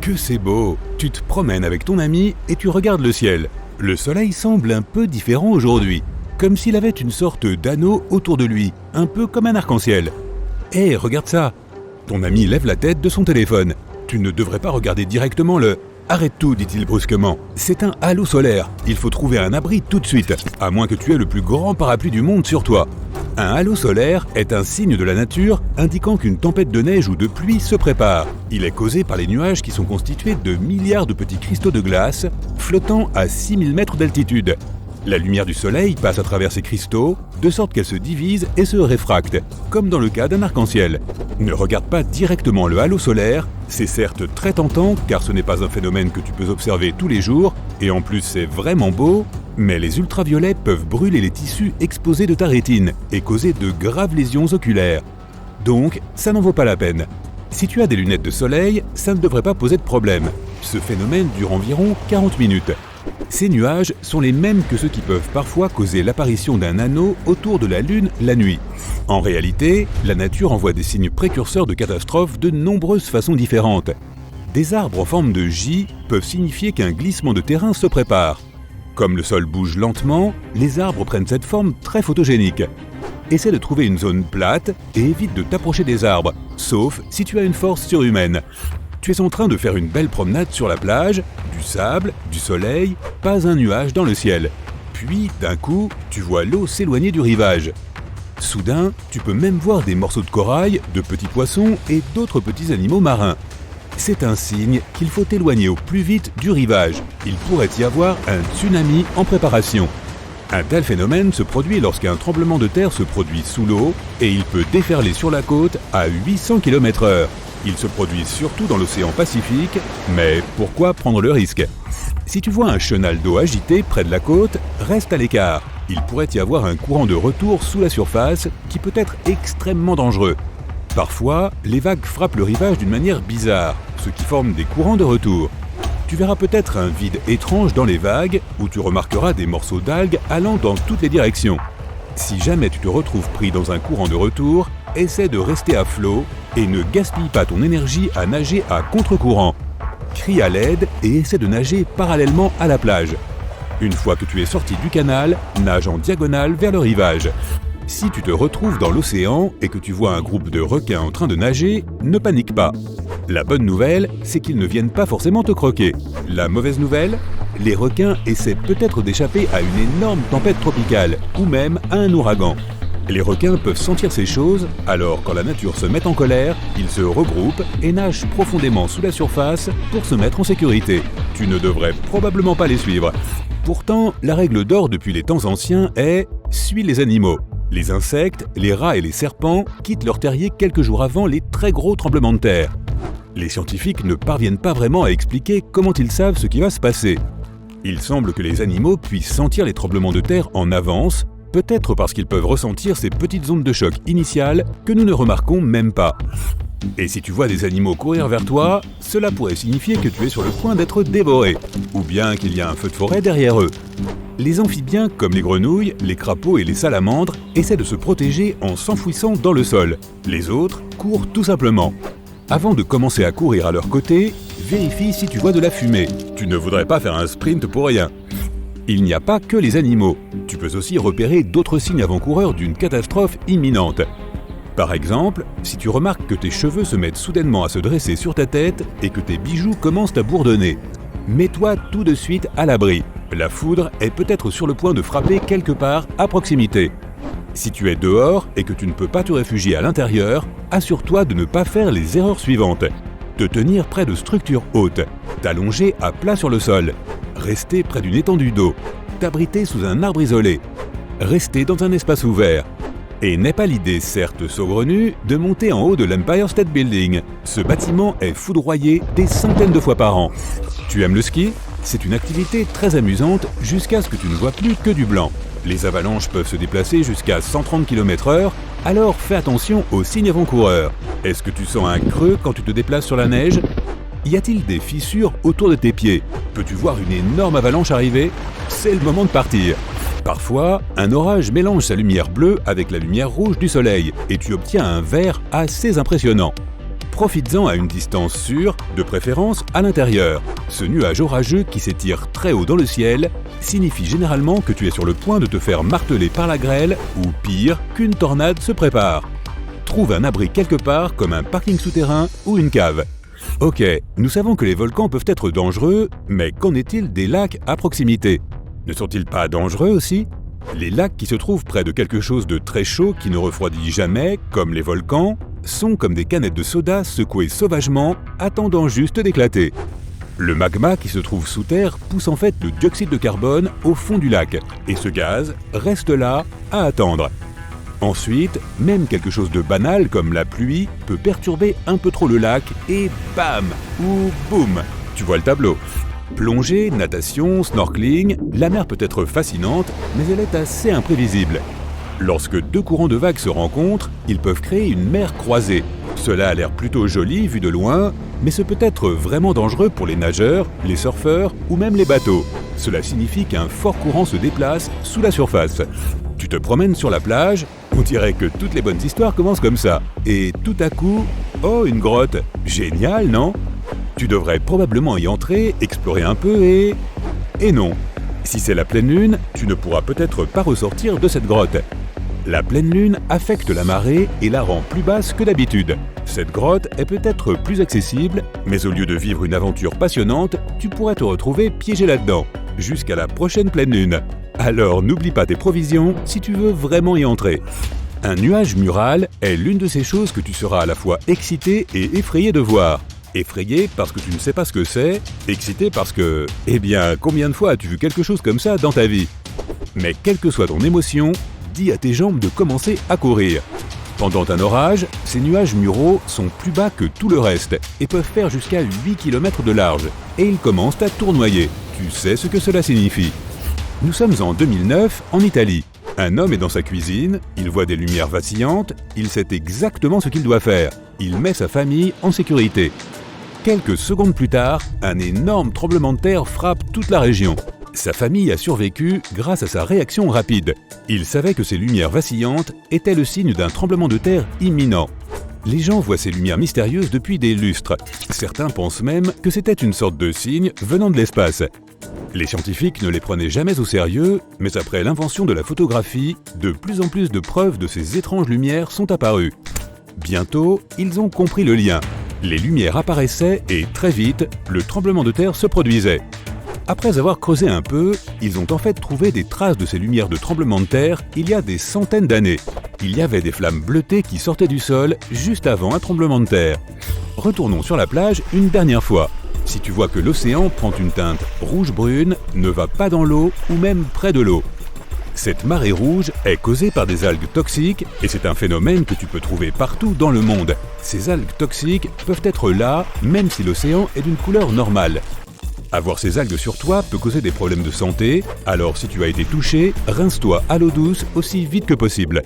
Que c'est beau! Tu te promènes avec ton ami et tu regardes le ciel. Le soleil semble un peu différent aujourd'hui, comme s'il avait une sorte d'anneau autour de lui, un peu comme un arc-en-ciel. Hé, regarde ça! Ton ami lève la tête de son téléphone. Tu ne devrais pas regarder directement le... Arrête tout, dit-il brusquement. C'est un halo solaire. Il faut trouver un abri tout de suite, à moins que tu aies le plus grand parapluie du monde sur toi. Un halo solaire est un signe de la nature indiquant qu'une tempête de neige ou de pluie se prépare. Il est causé par les nuages qui sont constitués de milliards de petits cristaux de glace flottant à 6000 mètres d'altitude. La lumière du soleil passe à travers ces cristaux, de sorte qu'elle se divise et se réfracte, comme dans le cas d'un arc-en-ciel. Ne regarde pas directement le halo solaire, c'est certes très tentant car ce n'est pas un phénomène que tu peux observer tous les jours, et en plus c'est vraiment beau, mais les ultraviolets peuvent brûler les tissus exposés de ta rétine et causer de graves lésions oculaires. Donc, ça n'en vaut pas la peine. Si tu as des lunettes de soleil, ça ne devrait pas poser de problème. Ce phénomène dure environ 40 minutes. Ces nuages sont les mêmes que ceux qui peuvent parfois causer l'apparition d'un anneau autour de la Lune la nuit. En réalité, la nature envoie des signes précurseurs de catastrophes de nombreuses façons différentes. Des arbres en forme de J peuvent signifier qu'un glissement de terrain se prépare. Comme le sol bouge lentement, les arbres prennent cette forme très photogénique. Essaie de trouver une zone plate et évite de t'approcher des arbres, sauf si tu as une force surhumaine. Tu es en train de faire une belle promenade sur la plage, du sable, du soleil, pas un nuage dans le ciel. Puis, d'un coup, tu vois l'eau s'éloigner du rivage. Soudain, tu peux même voir des morceaux de corail, de petits poissons et d'autres petits animaux marins. C'est un signe qu'il faut t'éloigner au plus vite du rivage. Il pourrait y avoir un tsunami en préparation. Un tel phénomène se produit lorsqu'un tremblement de terre se produit sous l'eau et il peut déferler sur la côte à 800 km/h. Il se produit surtout dans l'océan Pacifique, mais pourquoi prendre le risque? Si tu vois un chenal d'eau agité près de la côte, reste à l'écart. Il pourrait y avoir un courant de retour sous la surface qui peut être extrêmement dangereux. Parfois, les vagues frappent le rivage d'une manière bizarre, ce qui forme des courants de retour. Tu verras peut-être un vide étrange dans les vagues où tu remarqueras des morceaux d'algues allant dans toutes les directions. Si jamais tu te retrouves pris dans un courant de retour, essaie de rester à flot et ne gaspille pas ton énergie à nager à contre-courant. Crie à l'aide et essaie de nager parallèlement à la plage. Une fois que tu es sorti du canal, nage en diagonale vers le rivage. Si tu te retrouves dans l'océan et que tu vois un groupe de requins en train de nager, ne panique pas. La bonne nouvelle, c'est qu'ils ne viennent pas forcément te croquer. La mauvaise nouvelle, les requins essaient peut-être d'échapper à une énorme tempête tropicale ou même à un ouragan. Les requins peuvent sentir ces choses, alors quand la nature se met en colère, ils se regroupent et nagent profondément sous la surface pour se mettre en sécurité. Tu ne devrais probablement pas les suivre. Pourtant, la règle d'or depuis les temps anciens est « suis les animaux ». Les insectes, les rats et les serpents quittent leur terrier quelques jours avant les très gros tremblements de terre. Les scientifiques ne parviennent pas vraiment à expliquer comment ils savent ce qui va se passer. Il semble que les animaux puissent sentir les tremblements de terre en avance, peut-être parce qu'ils peuvent ressentir ces petites ondes de choc initiales que nous ne remarquons même pas. Et si tu vois des animaux courir vers toi, cela pourrait signifier que tu es sur le point d'être dévoré, ou bien qu'il y a un feu de forêt derrière eux. Les amphibiens, comme les grenouilles, les crapauds et les salamandres, essaient de se protéger en s'enfouissant dans le sol. Les autres courent tout simplement. Avant de commencer à courir à leur côté, vérifie si tu vois de la fumée. Tu ne voudrais pas faire un sprint pour rien. Il n'y a pas que les animaux. Tu peux aussi repérer d'autres signes avant-coureurs d'une catastrophe imminente. Par exemple, si tu remarques que tes cheveux se mettent soudainement à se dresser sur ta tête et que tes bijoux commencent à bourdonner, mets-toi tout de suite à l'abri. La foudre est peut-être sur le point de frapper quelque part à proximité. Si tu es dehors et que tu ne peux pas te réfugier à l'intérieur, assure-toi de ne pas faire les erreurs suivantes. Te tenir près de structures hautes, t'allonger à plat sur le sol, rester près d'une étendue d'eau, t'abriter sous un arbre isolé, rester dans un espace ouvert. Et n'est pas l'idée, certes saugrenue, de monter en haut de l'Empire State Building. Ce bâtiment est foudroyé des centaines de fois par an. Tu aimes le ski? C'est une activité très amusante jusqu'à ce que tu ne vois plus que du blanc. Les avalanches peuvent se déplacer jusqu'à 130 km/h, alors fais attention aux signes avant-coureurs. Est-ce que tu sens un creux quand tu te déplaces sur la neige? Y a-t-il des fissures autour de tes pieds? Peux-tu voir une énorme avalanche arriver? C'est le moment de partir. Parfois, un orage mélange sa lumière bleue avec la lumière rouge du soleil et tu obtiens un vert assez impressionnant. Profites-en à une distance sûre, de préférence à l'intérieur. Ce nuage orageux qui s'étire très haut dans le ciel signifie généralement que tu es sur le point de te faire marteler par la grêle ou pire, qu'une tornade se prépare. Trouve un abri quelque part comme un parking souterrain ou une cave. Ok, nous savons que les volcans peuvent être dangereux, mais qu'en est-il des lacs à proximité? Ne sont-ils pas dangereux aussi? Les lacs qui se trouvent près de quelque chose de très chaud qui ne refroidit jamais, comme les volcans, sont comme des canettes de soda secouées sauvagement, attendant juste d'éclater. Le magma qui se trouve sous terre pousse en fait le dioxyde de carbone au fond du lac, et ce gaz reste là à attendre. Ensuite, même quelque chose de banal comme la pluie peut perturber un peu trop le lac et bam ou boum, tu vois le tableau. Plongée, natation, snorkeling, la mer peut être fascinante, mais elle est assez imprévisible. Lorsque deux courants de vagues se rencontrent, ils peuvent créer une mer croisée. Cela a l'air plutôt joli vu de loin, mais ce peut être vraiment dangereux pour les nageurs, les surfeurs ou même les bateaux. Cela signifie qu'un fort courant se déplace sous la surface. Tu te promènes sur la plage, on dirait que toutes les bonnes histoires commencent comme ça. Et tout à coup, oh, une grotte. Génial, non? Tu devrais probablement y entrer, explorer un peu et non. Si c'est la pleine lune, tu ne pourras peut-être pas ressortir de cette grotte. La pleine lune affecte la marée et la rend plus basse que d'habitude. Cette grotte est peut-être plus accessible, mais au lieu de vivre une aventure passionnante, tu pourrais te retrouver piégé là-dedans, jusqu'à la prochaine pleine lune. Alors n'oublie pas tes provisions si tu veux vraiment y entrer. Un nuage mural est l'une de ces choses que tu seras à la fois excité et effrayé de voir. Effrayé parce que tu ne sais pas ce que c'est, excité parce que… Eh bien, combien de fois as-tu vu quelque chose comme ça dans ta vie? Mais quelle que soit ton émotion, dis à tes jambes de commencer à courir. Pendant un orage, ces nuages muraux sont plus bas que tout le reste et peuvent faire jusqu'à 8 km de large. Et ils commencent à tournoyer. Tu sais ce que cela signifie. Nous sommes en 2009, en Italie. Un homme est dans sa cuisine, il voit des lumières vacillantes, il sait exactement ce qu'il doit faire. Il met sa famille en sécurité. Quelques secondes plus tard, un énorme tremblement de terre frappe toute la région. Sa famille a survécu grâce à sa réaction rapide. Il savait que ces lumières vacillantes étaient le signe d'un tremblement de terre imminent. Les gens voient ces lumières mystérieuses depuis des lustres. Certains pensent même que c'était une sorte de signe venant de l'espace. Les scientifiques ne les prenaient jamais au sérieux, mais après l'invention de la photographie, de plus en plus de preuves de ces étranges lumières sont apparues. Bientôt, ils ont compris le lien. Les lumières apparaissaient et très vite, le tremblement de terre se produisait. Après avoir creusé un peu, ils ont en fait trouvé des traces de ces lumières de tremblement de terre il y a des centaines d'années. Il y avait des flammes bleutées qui sortaient du sol juste avant un tremblement de terre. Retournons sur la plage une dernière fois. Si tu vois que l'océan prend une teinte rouge-brune, ne va pas dans l'eau ou même près de l'eau. Cette marée rouge est causée par des algues toxiques et c'est un phénomène que tu peux trouver partout dans le monde. Ces algues toxiques peuvent être là même si l'océan est d'une couleur normale. Avoir ces algues sur toi peut causer des problèmes de santé, alors si tu as été touché, rince-toi à l'eau douce aussi vite que possible.